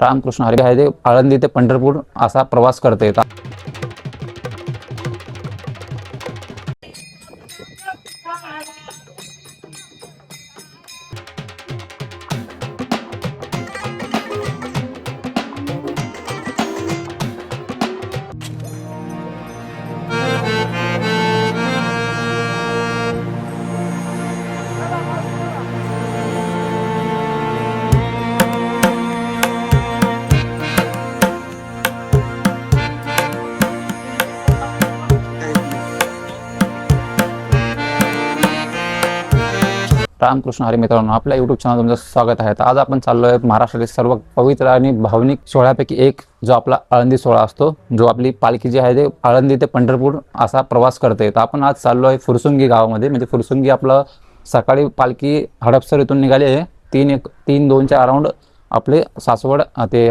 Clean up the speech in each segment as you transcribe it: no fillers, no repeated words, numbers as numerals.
रामकृष्ण हरी आहे ते आळंदी ते पंढरपूर असा प्रवास करता येतात। रामकृष्ण हरी मित्रांनो, आपल्या यूट्यूब चॅनल तुमचं स्वागत आहे। आज आपण चाललो आहे महाराष्ट्रातील सर्व पवित्र आणि भावनिक सोहळ्यापैकी एक जो आपला आळंदी सोहळा असतो, जो आपली पालखी जी आहे ते आळंदी ते पंढरपूर असा प्रवास करते। तर आपण आज चाललो आहे फुरसुंगी गावामध्ये, म्हणजे फुरसुंगी आपलं सकाळी पालखी हडपसर इथून निघाली आहे। 3-2च्या अराउंड आपले सासवड ते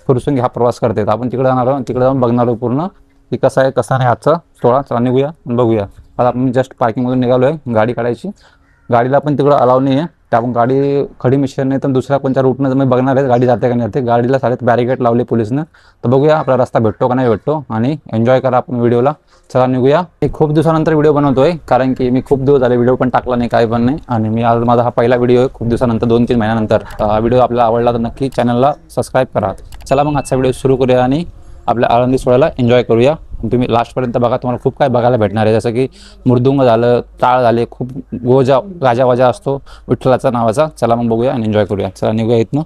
फुरसुंगी हा प्रवास करते। आपण तिकडे जाणार आहोत, तिकडे जाऊन बघणार आहोत पूर्ण की कसा आहे कसा नाही आजचा सोहळा। चला निघूया बघूया। आता आपण जस्ट पार्किंगमधून निघालो आहे, गाडी काढायची। गाडीला पण तिकडं अलाव नाही आहे, त्या आपण गाडी खडी मिशन नाही तर दुसऱ्या कोणत्या रूटनं तुम्ही बघणार आहे गाडी जाते का नाही जाते। गाडीला सारे बॅरिकेड लावले पोलिसनं, तर बघूया आपला रस्ता भेटतो का नाही भेटतो आणि एन्जॉय करा आपण व्हिडिओला। चला निघूया। मी खूप दिवसानंतर व्हिडिओ बनवतोय, कारण की मी खूप दिवस झाले व्हिडिओ पण टाकला नाही, काय पण नाही। आणि मी आज माझा हा पहिला व्हिडिओ आहे खूप दिवसानंतर, 2-3 महिन्यानंतर। हा व्हिडिओ आपल्याला आवडला तर नक्की चॅनलला सबस्क्राईब करा। चला मग आजचा व्हिडिओ सुरू करूया आणि आपल्या आळंदी सोहळ्याला एन्जॉय करूया। तुम्ही लास्टपर्यंत बघा, तुम्हाला खूप काय बघायला भेटणार आहे, जसं की मृदुंग झालं, टाळ झाले, खूप गाजावाजा असतो विठ्ठलाचा नावाचा। चला मग बघूया आणि एन्जॉय करूया। चला निघूया इथनं।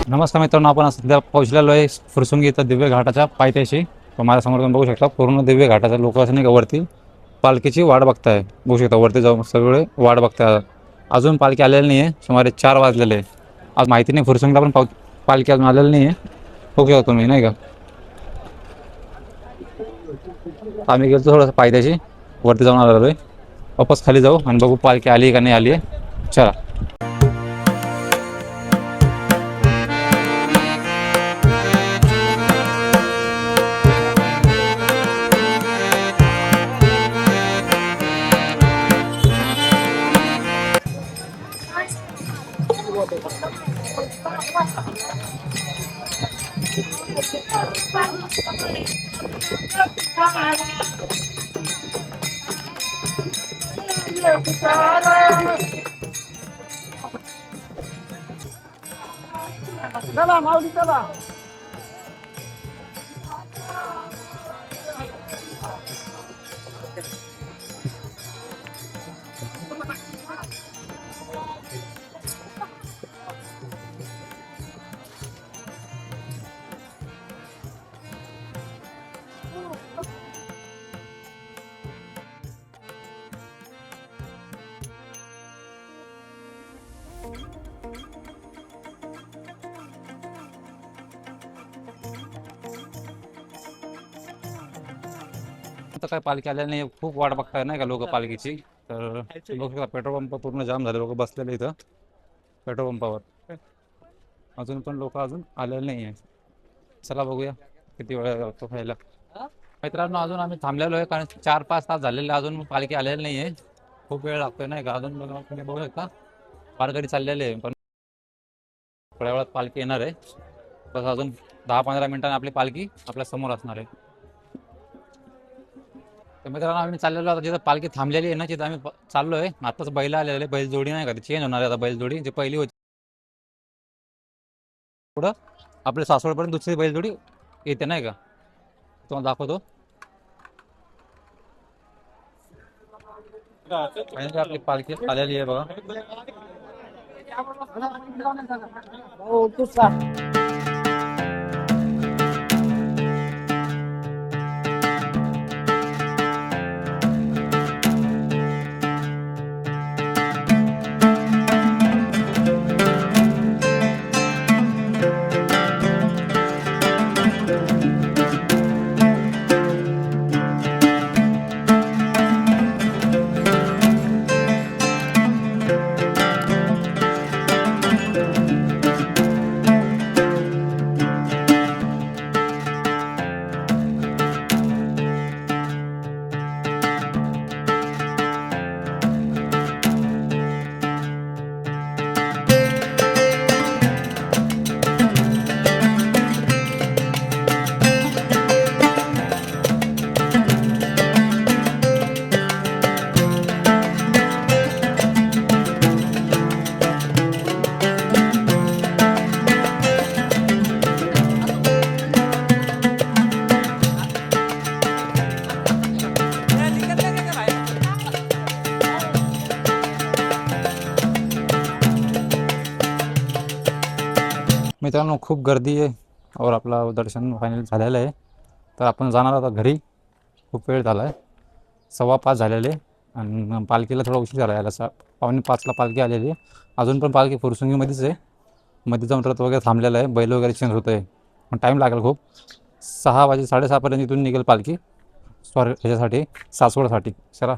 नमस्कार मित्रांनो, आपण सध्या पोहोचलेलो आहे फुरसुंगी इथं दिव्य घाटाच्या पायथ्याशी। तर माझ्यासमोर तुम्ही बघू शकता पूर्ण दिव्य घाटाचा लोक असं नाही का वरती पालखीची वाट बघताय। बघू शकता वरती जाऊन सगळे वाट बघताय। अजून पालखी आलेली नाही आहे, सुमारे 4 वाजलेले आहे। आज माहिती नाही फुरसुंगीला पण पालखी अजून आलेली नाही आहे। बघू शकता तुम्ही नाही का, आम्ही गेलो थोडंसं पायथ्याशी, वरती जाऊन आलेलो आहे। वापस खाली जाऊ आणि बघू पालखी आली का नाही आली आहे। चला चला माऊली चला। आता काय पालखी आलेली नाही, खूप वाट बघताय नाही का लोक पालखीची। तर बघू शकता पेट्रोल पंप पूर्ण जाम झाले, लोक बसलेले इथं पेट्रोल पंपावर। अजून पण लोक अजून आलेले नाही आहे। चला बघूया किती वेळ लागतो खायला। मित्रांनो अजून आम्ही थांबलेलो आहे, कारण 4-5 तास झालेले अजून पालखी आलेली नाही आहे। खूप वेळ लागतोय नाही का। अजून तुम्ही बघू शकता वारकरी चाललेले आहे, पण थोड्या वेळात पालखी येणार आहे। बस अजून 10-15 मिनिटांनी आपली पालखी आपल्या समोर असणार आहे। तर मित्रांनो आम्ही चाललेलो आता जिथं पालखी थांबलेली आहे ना, तिथं आम्ही चाललो आहे। आताच बैल आलेले, बैलजोडी नाही का ती चेंज होणार आहे आता। बैलजोडी जी पहिली होती पुढं आपल्या सासवडपर्यंत दुसरी बैलजोडी येते नाही का, तुम्हाला दाखवतो। आपली पालखी आलेली आहे बघा। हो तुझा मित्रांनो खूप गर्दी आहे और आपला दर्शन फायनल झालेलं आहे. तर आपण जाणार आता घरी. खूप वेळ झाला आहे, 5:15 झालेले आणि पालखीला थोडा उशीर झाला यायला. 4:45ला पालखी आलेली. अजून पण पालखी फुरसुंगीमध्येच आहे. मध्ये जाऊन रथ वगैरे थांबलेलं आहे, बैल वगैरे चेंज होतं आहे, पण टाईम लागेल खूप. 6 वाजे 6:30पर्यंत इथून निघेल पालखी ह्याच्यासाठी सासवडसाठी. चला